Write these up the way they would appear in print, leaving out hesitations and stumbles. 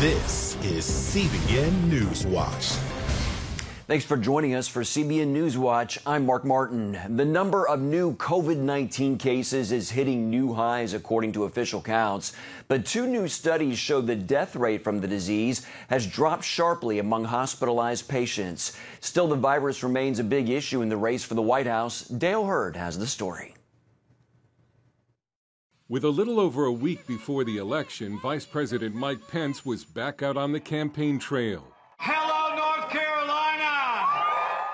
This is CBN NewsWatch. Thanks for joining us for CBN NewsWatch. I'm Mark Martin. The number of new COVID-19 cases is hitting new highs according to official counts. But two new studies show the death rate from the disease has dropped sharply among hospitalized patients. Still, the virus remains a big issue in the race for the White House. Dale Hurd has the story. With a little over a week before the election, Vice President Mike Pence was back out on the campaign trail. Hello, North Carolina!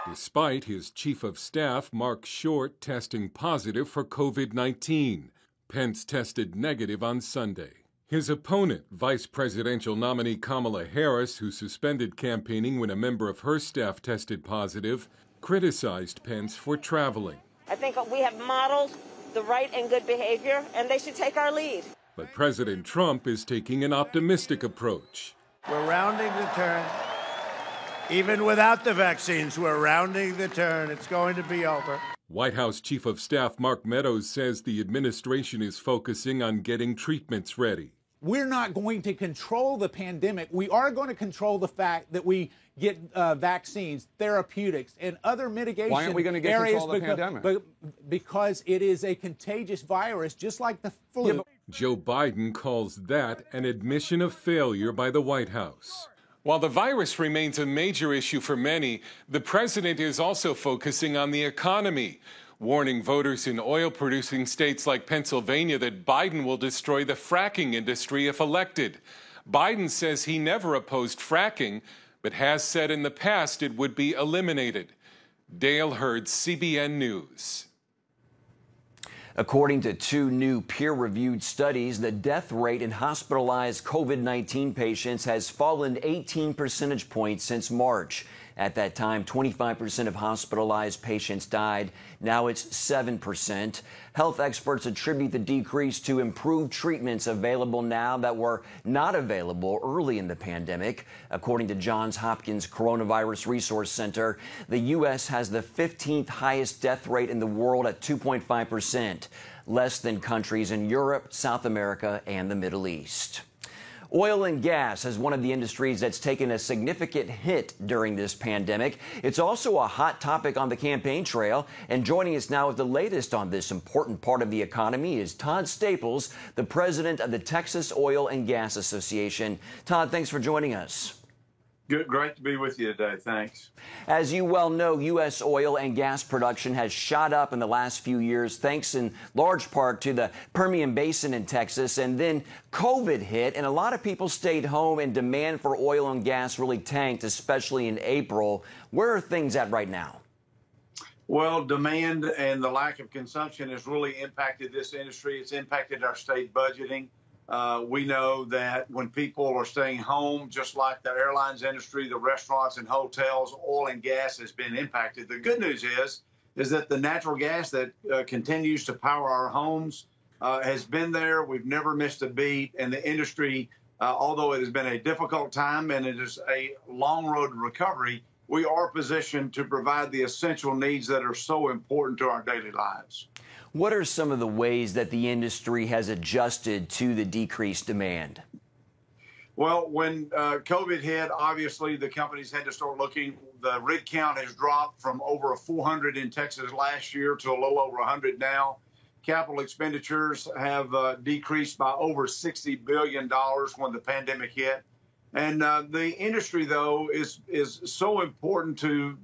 Despite his chief of staff, Mark Short, testing positive for COVID-19. Pence tested negative on Sunday. His opponent, Vice Presidential nominee Kamala Harris, who suspended campaigning when a member of her staff tested positive, criticized Pence for traveling. I think we have modeled the right and good behavior, and they should take our lead. But President Trump is taking an optimistic approach. We're rounding the turn. Even without the vaccines, we're rounding the turn. It's going to be over. White House Chief of Staff Mark Meadows says the administration is focusing on getting treatments ready. We're not going to control the pandemic. We are going to control the fact that we get vaccines, therapeutics, and other mitigation Why aren't we going to get control of the pandemic? Because it is a contagious virus, just like the flu. Yeah, Joe Biden calls that an admission of failure by the White House. While the virus remains a major issue for many, the president is also focusing on the economy, warning voters in oil-producing states like Pennsylvania that Biden will destroy the fracking industry if elected. Biden says he never opposed fracking, but has said in the past it would be eliminated. Dale Hurd, CBN News. According to two new peer-reviewed studies, the death rate in hospitalized COVID-19 patients has fallen 18 percentage points since March. At that time, 25% of hospitalized patients died. Now it's 7%. Health experts attribute the decrease to improved treatments available now that were not available early in the pandemic. According to Johns Hopkins Coronavirus Resource Center, the U.S. has the 15th highest death rate in the world at 2.5%, less than countries in Europe, South America, and the Middle East. Oil and gas is one of the industries that's taken a significant hit during this pandemic. It's also a hot topic on the campaign trail. And joining us now with the latest on this important part of the economy is Todd Staples, the president of the Texas Oil and Gas Association. Todd, thanks for joining us. Good, great to be with you today. Thanks. As you well know, U.S. oil and gas production has shot up in the last few years, thanks in large part to the Permian Basin in Texas. And then COVID hit, and a lot of people stayed home, and demand for oil and gas really tanked, especially in April. Where are things at right now? Well, demand and the lack of consumption has really impacted this industry. It's impacted our state budgeting. We know that when people are staying home, just like the airlines industry, the restaurants and hotels, oil and gas has been impacted. The good news is that the natural gas that continues to power our homes has been there. We've never missed a beat. And the industry, although it has been a difficult time and it is a long road to recovery, we are positioned to provide the essential needs that are so important to our daily lives. What are some of the ways that the industry has adjusted to the decreased demand? Well, when COVID hit, obviously the companies had to start looking. The rig count has dropped from over 400 in Texas last year to a little over 100 now. Capital expenditures have decreased by over $60 billion when the pandemic hit. And the industry, though, is so important to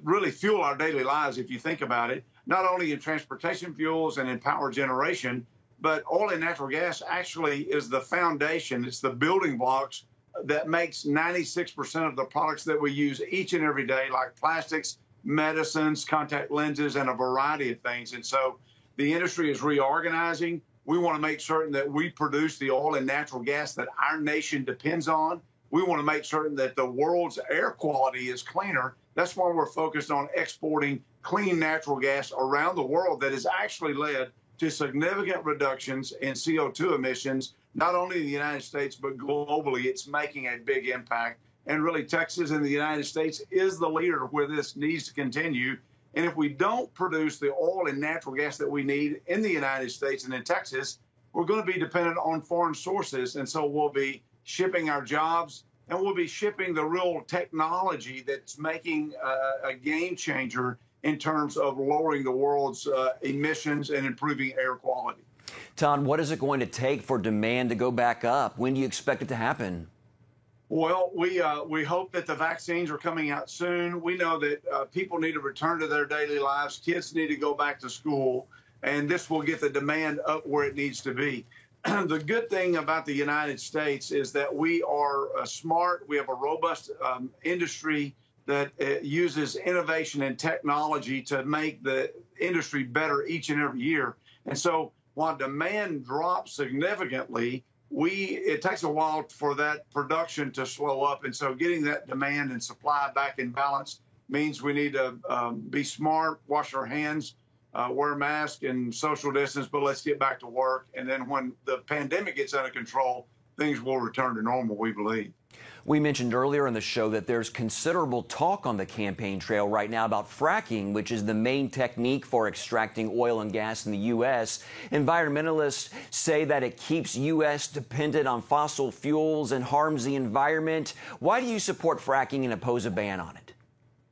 really fuel our daily lives, if you think about it, not only in transportation fuels and in power generation, but oil and natural gas actually is the foundation. It's the building blocks that makes 96% of the products that we use each and every day, like plastics, medicines, contact lenses, and a variety of things. And so the industry is reorganizing. We want to make certain that we produce the oil and natural gas that our nation depends on. We want to make certain that the world's air quality is cleaner. That's why we're focused on exporting clean natural gas around the world that has actually led to significant reductions in CO2 emissions, not only in the United States, but globally. It's making a big impact. And really, Texas and the United States is the leader where this needs to continue. And if we don't produce the oil and natural gas that we need in the United States and in Texas, we're going to be dependent on foreign sources. And so we'll be shipping our jobs, and we'll be shipping the real technology that's making a game changer in terms of lowering the world's emissions and improving air quality. Todd, what is it going to take for demand to go back up? When do you expect it to happen? Well, we hope that the vaccines are coming out soon. We know that people need to return to their daily lives. Kids need to go back to school, and this will get the demand up where it needs to be. The good thing about the United States is that we are smart. We have a robust industry that uses innovation and technology to make the industry better each and every year. And so while demand drops significantly, it takes a while for that production to slow up. And so getting that demand and supply back in balance means we need to be smart, wash our hands, wear a mask and social distance, but let's get back to work. And then when the pandemic gets under control, things will return to normal, we believe. We mentioned earlier in the show that there's considerable talk on the campaign trail right now about fracking, which is the main technique for extracting oil and gas in the U.S. Environmentalists say that it keeps U.S. dependent on fossil fuels and harms the environment. Why do you support fracking and oppose a ban on it?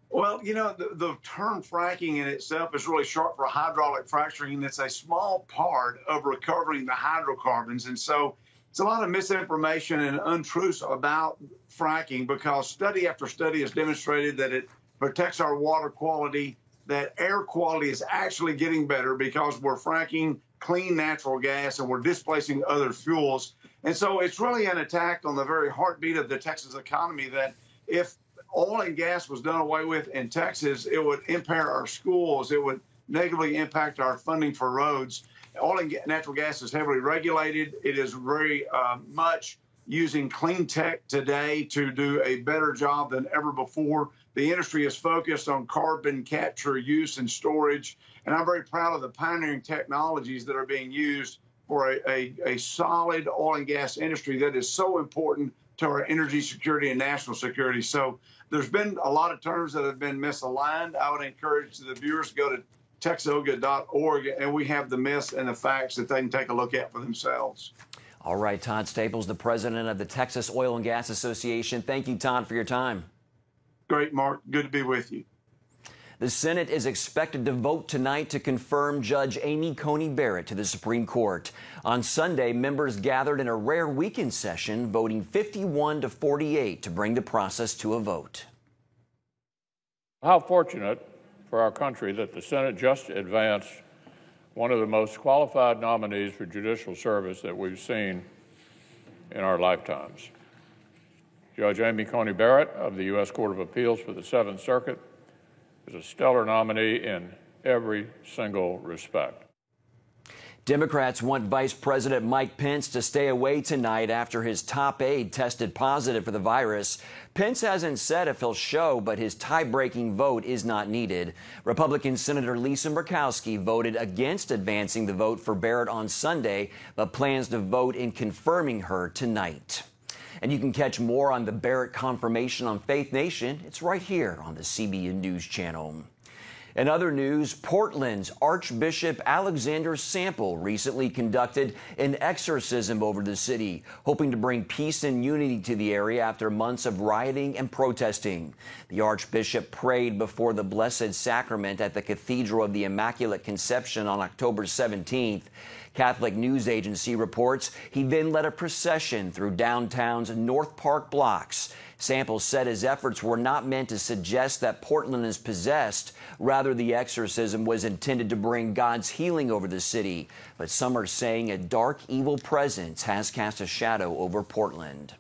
Well, you know, the term fracking in itself is really short for hydraulic fracturing, and it's a small part of recovering the hydrocarbons. And so it's a lot of misinformation and untruths about fracking, because study after study has demonstrated that it protects our water quality, that air quality is actually getting better because we're fracking clean natural gas and we're displacing other fuels. And so it's really an attack on the very heartbeat of the Texas economy, that if oil and gas was done away with in Texas, it would impair our schools. It would negatively impact our funding for roads. Oil and natural gas is heavily regulated. It is very much using clean tech today to do a better job than ever before. The industry is focused on carbon capture, use, and storage. And I'm very proud of the pioneering technologies that are being used for a solid oil and gas industry that is so important to our energy security and national security. So there's been a lot of terms that have been misaligned. I would encourage the viewers to go to texoga.org, and we have the myths and the facts that they can take a look at for themselves. All right, Todd Staples, the president of the Texas Oil and Gas Association. Thank you, Todd, for your time. Great, Mark. Good to be with you. The Senate is expected to vote tonight to confirm Judge Amy Coney Barrett to the Supreme Court. On Sunday, members gathered in a rare weekend session, voting 51-48 to bring the process to a vote. How fortunate for our country that the Senate just advanced one of the most qualified nominees for judicial service that we've seen in our lifetimes. Judge Amy Coney Barrett of the U.S. Court of Appeals for the Seventh Circuit is a stellar nominee in every single respect. Democrats want Vice President Mike Pence to stay away tonight after his top aide tested positive for the virus. Pence hasn't said if he'll show, but his tie-breaking vote is not needed. Republican Senator Lisa Murkowski voted against advancing the vote for Barrett on Sunday, but plans to vote in confirming her tonight. And you can catch more on the Barrett confirmation on Faith Nation. It's right here on the CBN News Channel. In other news, Portland's Archbishop Alexander Sample recently conducted an exorcism over the city, hoping to bring peace and unity to the area after months of rioting and protesting. The Archbishop prayed before the Blessed Sacrament at the Cathedral of the Immaculate Conception on October 17th. Catholic news agency reports he then led a procession through downtown's North Park blocks. Sample said his efforts were not meant to suggest that Portland is possessed. Rather, the exorcism was intended to bring God's healing over the city. But some are saying a dark, evil presence has cast a shadow over Portland.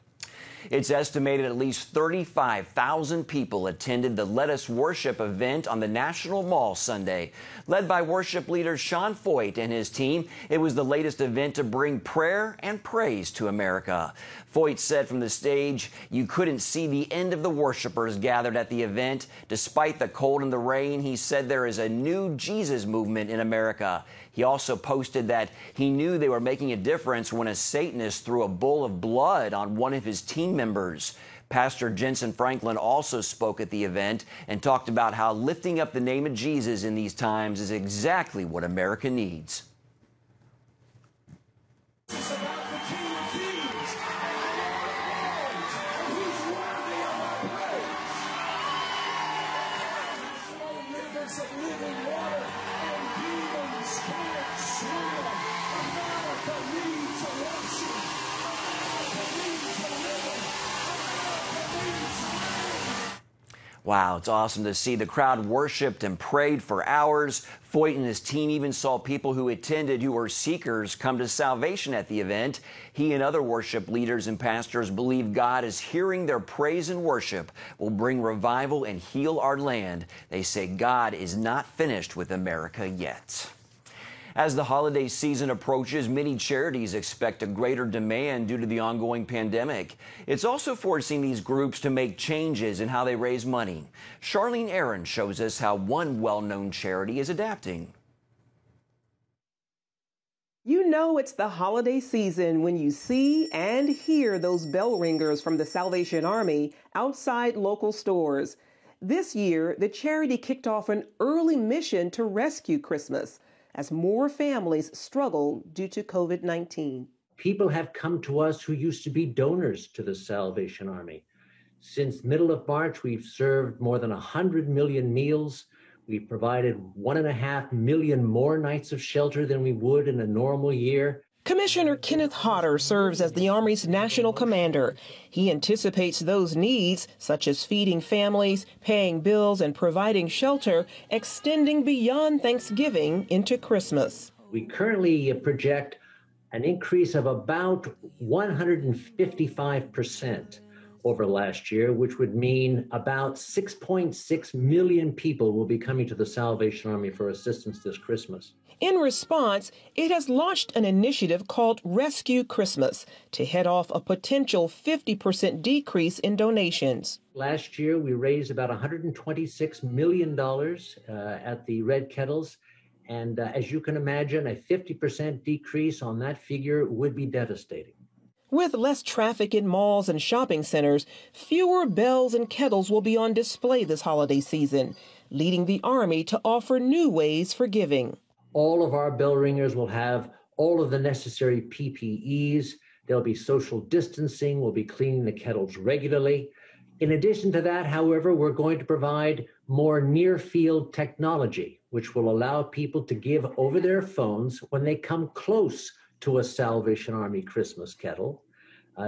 It's estimated at least 35,000 people attended the Let Us Worship event on the National Mall Sunday. Led by worship leader Sean Foyt and his team, it was the latest event to bring prayer and praise to America. Foyt said from the stage, "You couldn't see the end of the worshipers gathered at the event. Despite the cold and the rain," he said, "there is a new Jesus movement in America." He also posted that he knew they were making a difference when a Satanist threw a bowl of blood on one of his team members. Pastor Jensen Franklin also spoke at the event and talked about how lifting up the name of Jesus in these times is exactly what America needs. Wow, it's awesome to see. The crowd worshiped and prayed for hours. Foyt and his team even saw people who attended who were seekers come to salvation at the event. He and other worship leaders and pastors believe God is hearing their praise and worship will bring revival and heal our land. They say God is not finished with America yet. As the holiday season approaches, many charities expect a greater demand due to the ongoing pandemic. It's also forcing these groups to make changes in how they raise money. Charlene Aaron shows us how one well-known charity is adapting. You know it's the holiday season when you see and hear those bell ringers from the Salvation Army outside local stores. This year, the charity kicked off an early mission to rescue Christmas as more families struggle due to COVID-19. People have come to us who used to be donors to the Salvation Army. Since middle of March, we've served more than 100 million meals. We've provided 1.5 million more nights of shelter than we would in a normal year. Commissioner Kenneth Hodder serves as the Army's national commander. He anticipates those needs, such as feeding families, paying bills, and providing shelter, extending beyond Thanksgiving into Christmas. We currently project an increase of about 155% over last year, which would mean about 6.6 million people will be coming to the Salvation Army for assistance this Christmas. In response, it has launched an initiative called Rescue Christmas to head off a potential 50% decrease in donations. Last year, we raised about $126 million at the Red Kettles. And as you can imagine, a 50% decrease on that figure would be devastating. With less traffic in malls and shopping centers, fewer bells and kettles will be on display this holiday season, leading the Army to offer new ways for giving. All of our bell ringers will have all of the necessary PPEs. There'll be social distancing. We'll be cleaning the kettles regularly. In addition to that, however, we're going to provide more near-field technology, which will allow people to give over their phones when they come close to a Salvation Army Christmas kettle.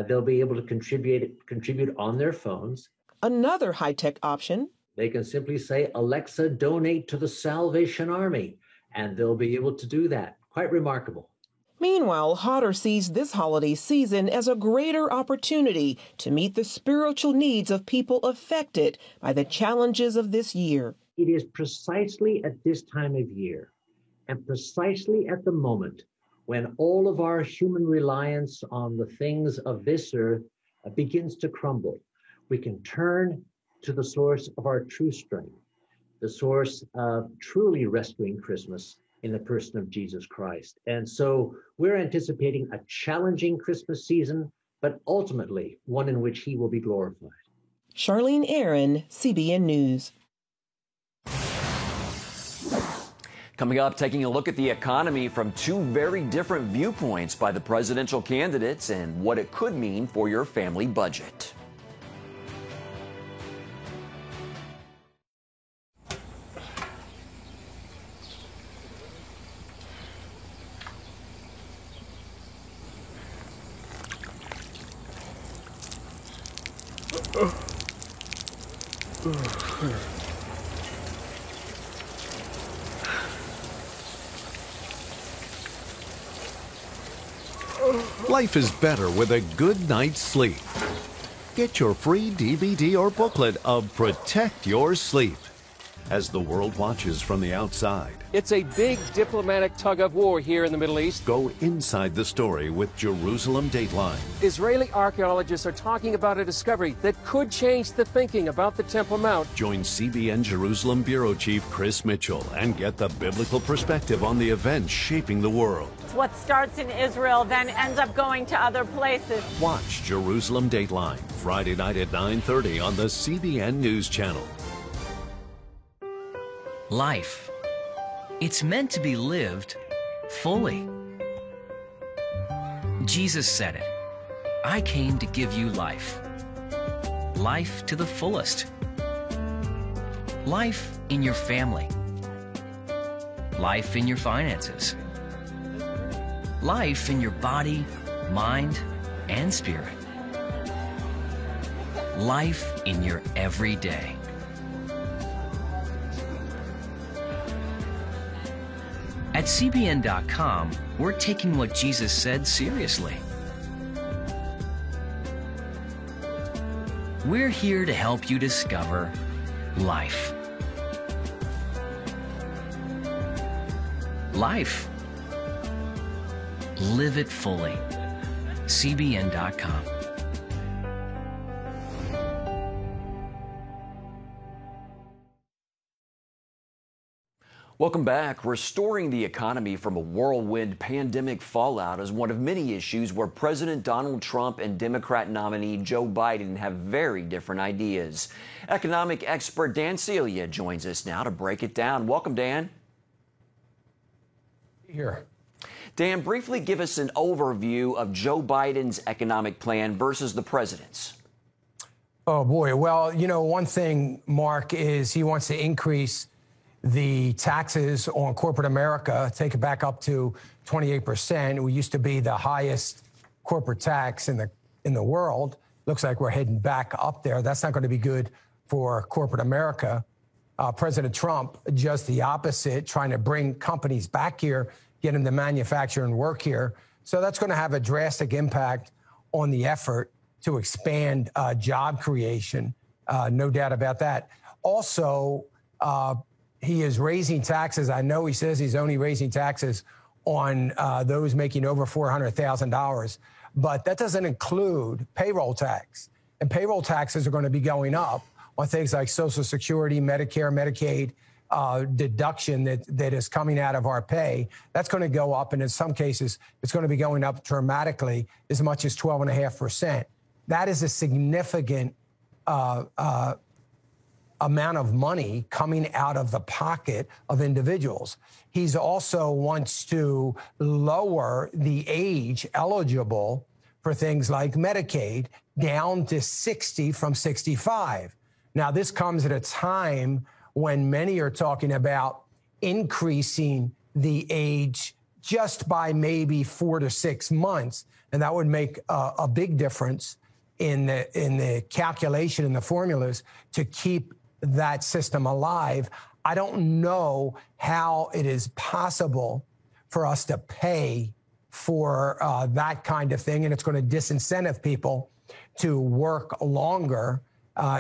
They'll be able to contribute on their phones. Another high-tech option. They can simply say, Alexa, donate to the Salvation Army, and they'll be able to do that. Quite remarkable. Meanwhile, Hodder sees this holiday season as a greater opportunity to meet the spiritual needs of people affected by the challenges of this year. It is precisely at this time of year and precisely at the moment when all of our human reliance on the things of this earth begins to crumble. We can turn to the source of our true strength, the source of truly rescuing Christmas in the person of Jesus Christ. And so we're anticipating a challenging Christmas season, but ultimately one in which he will be glorified. Charlene Aaron, CBN News. Coming up, taking a look at the economy from two very different viewpoints by the presidential candidates and what it could mean for your family budget. Life is better with a good night's sleep. Get your free DVD or booklet of Protect Your Sleep as the world watches from the outside. It's a big diplomatic tug of war here in the Middle East. Go inside the story with Jerusalem Dateline. Israeli archaeologists are talking about a discovery that could change the thinking about the Temple Mount. Join CBN Jerusalem Bureau Chief Chris Mitchell and get the biblical perspective on the events shaping the world. What starts in Israel then ends up going to other places. Watch Jerusalem Dateline Friday night at 9:30 on the CBN News Channel. Life. It's meant to be lived fully. Jesus said it. I came to give you life. Life to the fullest. Life in your family. Life in your finances. Life in your body, mind, and spirit. Life in your everyday. CBN.com, we're taking what Jesus said seriously. We're here to help you discover life. Life. Live it fully. CBN.com. Welcome back. Restoring the economy from a whirlwind pandemic fallout is one of many issues where President Donald Trump and Democrat nominee Joe Biden have very different ideas. Economic expert Dan Celia joins us now to break it down. Welcome, Dan. Here. Dan, briefly give us an overview of Joe Biden's economic plan versus the president's. Oh, boy. Well, you know, one thing, Mark, is he wants to increase the taxes on corporate America, take it back up to 28%. We used to be the highest corporate tax in the world. Looks like we're heading back up there. That's not going to be good for corporate America. President Trump, just the opposite, trying to bring companies back here, get them to manufacture and work here. So that's going to have a drastic impact on the effort to expand job creation. No doubt about that. Also, he is raising taxes. I know he says he's only raising taxes on those making over $400,000, but that doesn't include payroll tax. And payroll taxes are going to be going up on things like Social Security, Medicare, Medicaid, deduction that is coming out of our pay. That's going to go up, and in some cases, it's going to be going up dramatically, as much as 12.5%. That is a significant amount of money coming out of the pocket of individuals. He's also wants to lower the age eligible for things like Medicaid down to 60 from 65. Now, this comes at a time when many are talking about increasing the age just by maybe 4 to 6 months. And that would make a big difference in the calculation and the formulas to keep that system alive. I don't know how it is possible for us to pay for that kind of thing, and it's going to disincentive people to work longer.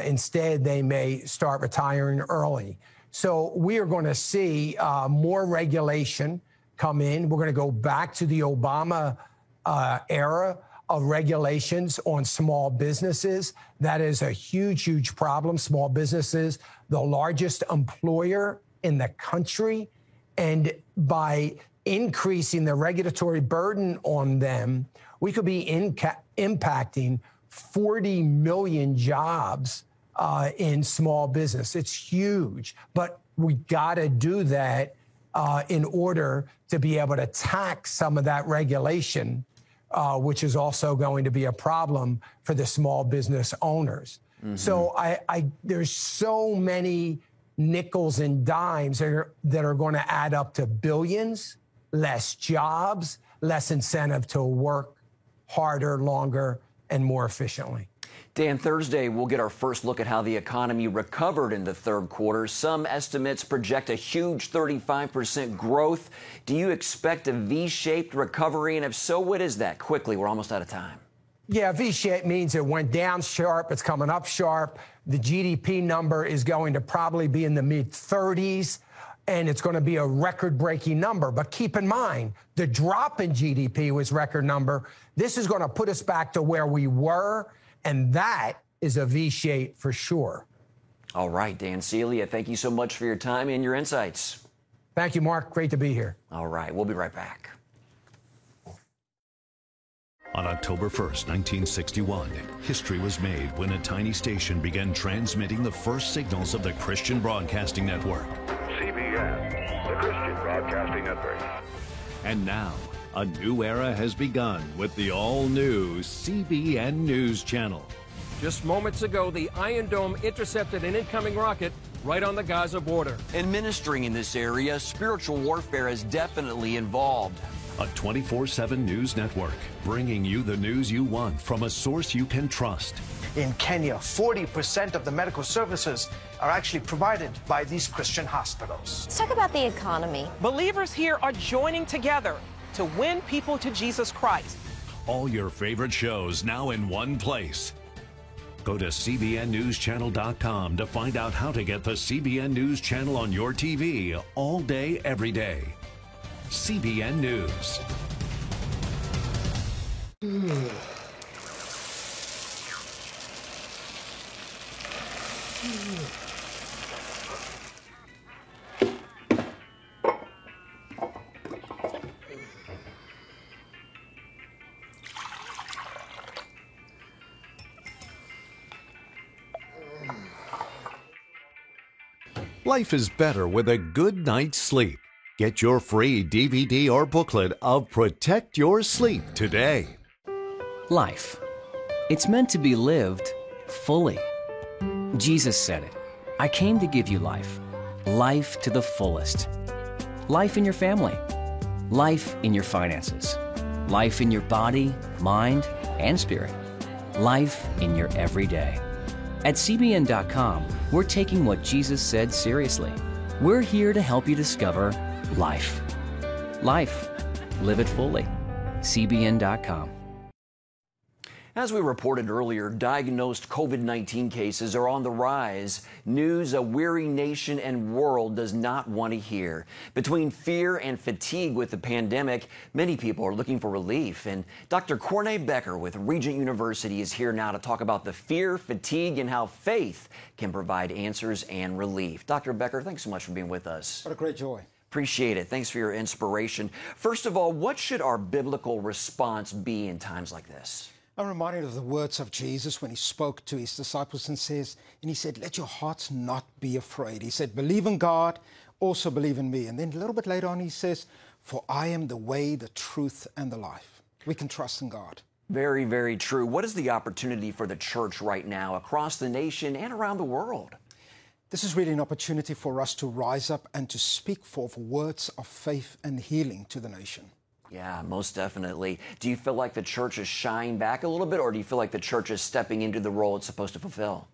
Instead, they may start retiring early. So we are going to see more regulation come in. We're going to go back to the Obama era of regulations on small businesses. That is a huge, huge problem. Small businesses, the largest employer in the country. And by increasing the regulatory burden on them, we could be impacting 40 million jobs in small business. It's huge, but we got to do that in order to be able to tax some of that regulation, which is also going to be a problem for the small business owners. Mm-hmm. So there's so many nickels and dimes that are going to add up to billions, less jobs, less incentive to work harder, longer, and more efficiently. Dan, Thursday, we'll get our first look at how the economy recovered in the third quarter. Some estimates project a huge 35% growth. Do you expect a V-shaped recovery? And if so, what is that? Quickly, we're almost out of time. Yeah, V-shaped means it went down sharp. It's coming up sharp. The GDP number is going to probably be in the mid-30s, and it's going to be a record-breaking number. But keep in mind, the drop in GDP was record number. This is going to put us back to where we were, and that is a V-shape for sure. All right, Dan Celia, thank you so much for your time and your insights. Thank you, Mark. Great to be here. All right, we'll be right back. On October 1st, 1961, history was made when a tiny station began transmitting the first signals of the Christian Broadcasting Network. CBN, the Christian Broadcasting Network. And now, a new era has begun with the all-new CBN News Channel. Just moments ago, the Iron Dome intercepted an incoming rocket right on the Gaza border. And ministering in this area, spiritual warfare is definitely involved. a 24/7 news network, bringing you the news you want from a source you can trust. In Kenya, 40% of the medical services are actually provided by these Christian hospitals. Let's talk about the economy. Believers here are joining together to win people to Jesus Christ. All your favorite shows now in one place. Go to CBNNewsChannel.com to find out how to get the CBN News Channel on your TV all day, every day. CBN News. Life is better with a good night's sleep. Get your free DVD or booklet of Protect Your Sleep today. Life. It's meant to be lived fully. Jesus said it. I came to give you life. Life to the fullest. Life in your family. Life in your finances. Life in your body, mind, and spirit. Life in your everyday. At CBN.com, we're taking what Jesus said seriously. We're here to help you discover life. Life. Live it fully. CBN.com. As we reported earlier, diagnosed COVID-19 cases are on the rise. News a weary nation and world does not want to hear. Between fear and fatigue with the pandemic, many people are looking for relief. And Dr. Cornay Becker with Regent University is here now to talk about the fear, fatigue, and how faith can provide answers and relief. Dr. Becker, thanks so much for being with us. What a great joy. Appreciate it. Thanks for your inspiration. First of all, what should our biblical response be in times like this? I'm reminded of the words of Jesus when he spoke to his disciples and he said, let your hearts not be afraid. He said, believe in God, also believe in me. And then a little bit later on, he says, for I am the way, the truth, and the life. We can trust in God. Very, very true. What is the opportunity for the church right now across the nation and around the world? This is really an opportunity for us to rise up and to speak forth words of faith and healing to the nation. Yeah, most definitely. Do you feel like the church is shying back a little bit, or do you feel like the church is stepping into the role it's supposed to fulfill?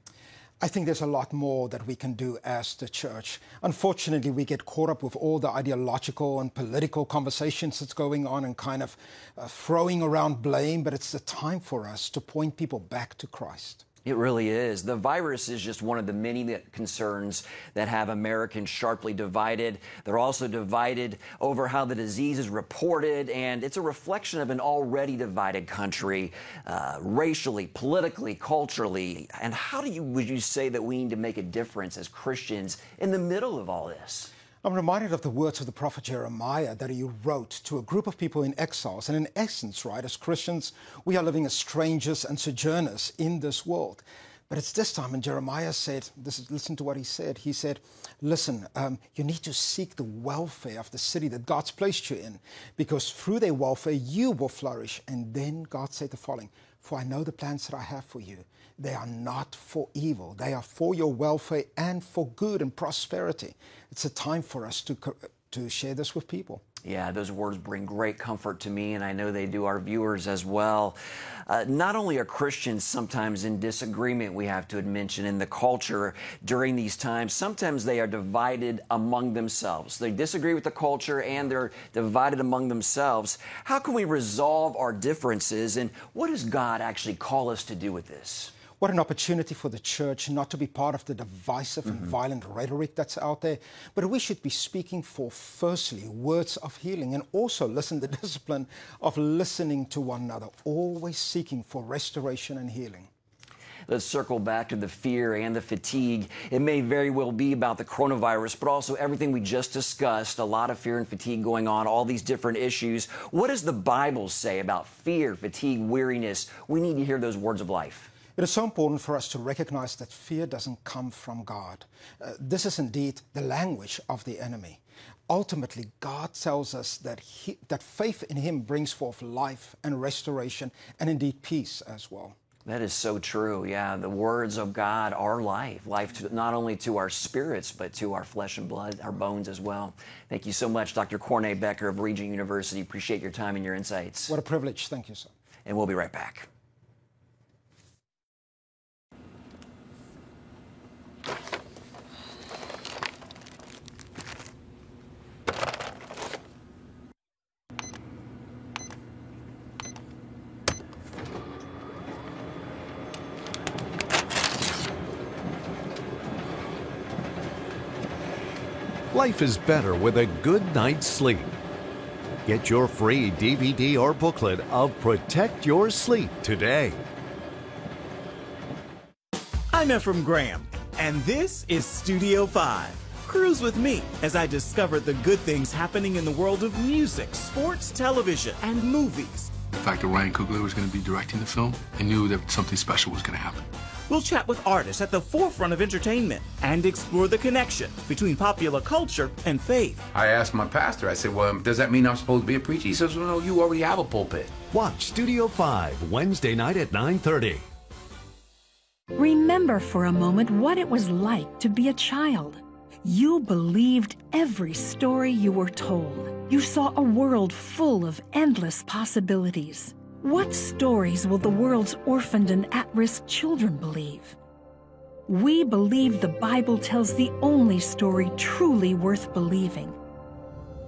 I think there's a lot more that we can do as the church. Unfortunately, we get caught up with all the ideological and political conversations that's going on and kind of throwing around blame, but it's the time for us to point people back to Christ. It really is. The virus is just one of the many concerns that have Americans sharply divided. They're also divided over how the disease is reported, and it's a reflection of an already divided country, racially, politically, culturally. And how would you say that we need to make a difference as Christians in the middle of all this? I'm reminded of the words of the prophet Jeremiah that he wrote to a group of people in exiles. And in essence, right, as Christians, we are living as strangers and sojourners in this world. But it's this time, and Jeremiah said, listen to what he said. He said, listen, you need to seek the welfare of the city that God's placed you in, because through their welfare, you will flourish. And then God said the following, for I know the plans that I have for you. They are not for evil. They are for your welfare and for good and prosperity. It's a time for us to share this with people. Yeah, those words bring great comfort to me, and I know they do our viewers as well. Not only are Christians sometimes in disagreement, we have to mention, in the culture during these times, sometimes they are divided among themselves. They disagree with the culture and they're divided among themselves. How can we resolve our differences, and what does God actually call us to do with this? What an opportunity for the church not to be part of the divisive and violent rhetoric that's out there, but we should be speaking for, firstly, words of healing, and also listen the discipline of listening to one another, always seeking for restoration and healing. Let's circle back to the fear and the fatigue. It may very well be about the coronavirus, but also everything we just discussed, a lot of fear and fatigue going on, all these different issues. What does the Bible say about fear, fatigue, weariness? We need to hear those words of life. It is so important for us to recognize that fear doesn't come from God. This is indeed the language of the enemy. Ultimately, God tells us that faith in Him brings forth life and restoration and indeed peace as well. That is so true. Yeah, the words of God are life. Life to, not only to our spirits, but to our flesh and blood, our bones as well. Thank you so much, Dr. Cornay Becker of Regent University. Appreciate your time and your insights. What a privilege. Thank you, sir. And we'll be right back. Life is better with a good night's sleep. Get your free DVD or booklet of Protect Your Sleep today. I'm Ephraim Graham, and this is Studio 5. Cruise with me as I discover the good things happening in the world of music, sports, television, and movies. The fact that Ryan Coogler was going to be directing the film, I knew that something special was going to happen. We'll chat with artists at the forefront of entertainment and explore the connection between popular culture and faith. I asked my pastor, I said, well, does that mean I'm supposed to be a preacher? He says, well, no, you already have a pulpit. Watch Studio 5 Wednesday night at 9:30. Remember for a moment what it was like to be a child. You believed every story you were told. You saw a world full of endless possibilities. What stories will the world's orphaned and at-risk children believe? We believe the Bible tells the only story truly worth believing.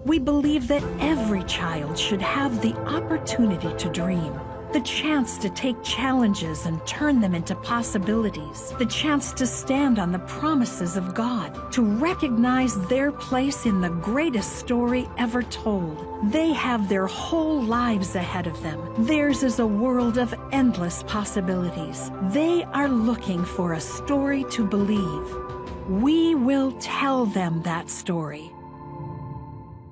We believe that every child should have the opportunity to dream, the chance to take challenges and turn them into possibilities, the chance to stand on the promises of God, to recognize their place in the greatest story ever told. They have their whole lives ahead of them. Theirs is a world of endless possibilities. They are looking for a story to believe. We will tell them that story.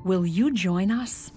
Will you join us?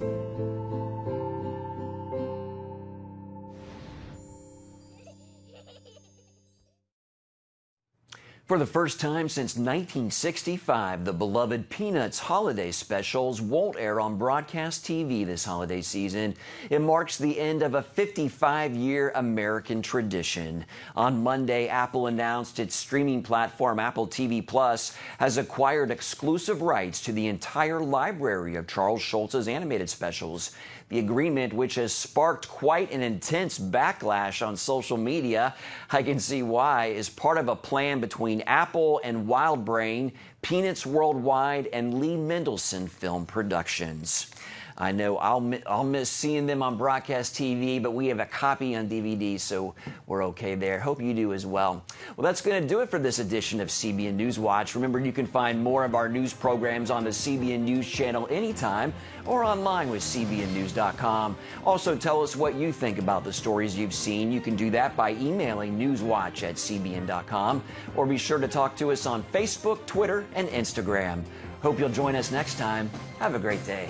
For the first time since 1965, the beloved Peanuts holiday specials won't air on broadcast TV this holiday season. It marks the end of a 55-year American tradition. On Monday, Apple announced its streaming platform, Apple TV Plus, has acquired exclusive rights to the entire library of Charles Schulz's animated specials. The agreement, which has sparked quite an intense backlash on social media, I can see why, is part of a plan between Apple and Wildbrain, Peanuts Worldwide, and Lee Mendelson Film Productions. I know I'll miss seeing them on broadcast TV, but we have a copy on DVD, so we're okay there. Hope you do as well. Well, that's going to do it for this edition of CBN News Watch. Remember, you can find more of our news programs on the CBN News Channel anytime or online with cbnnews.com. Also, tell us what you think about the stories you've seen. You can do that by emailing newswatch@cbn.com, or be sure to talk to us on Facebook, Twitter, and Instagram. Hope you'll join us next time. Have a great day.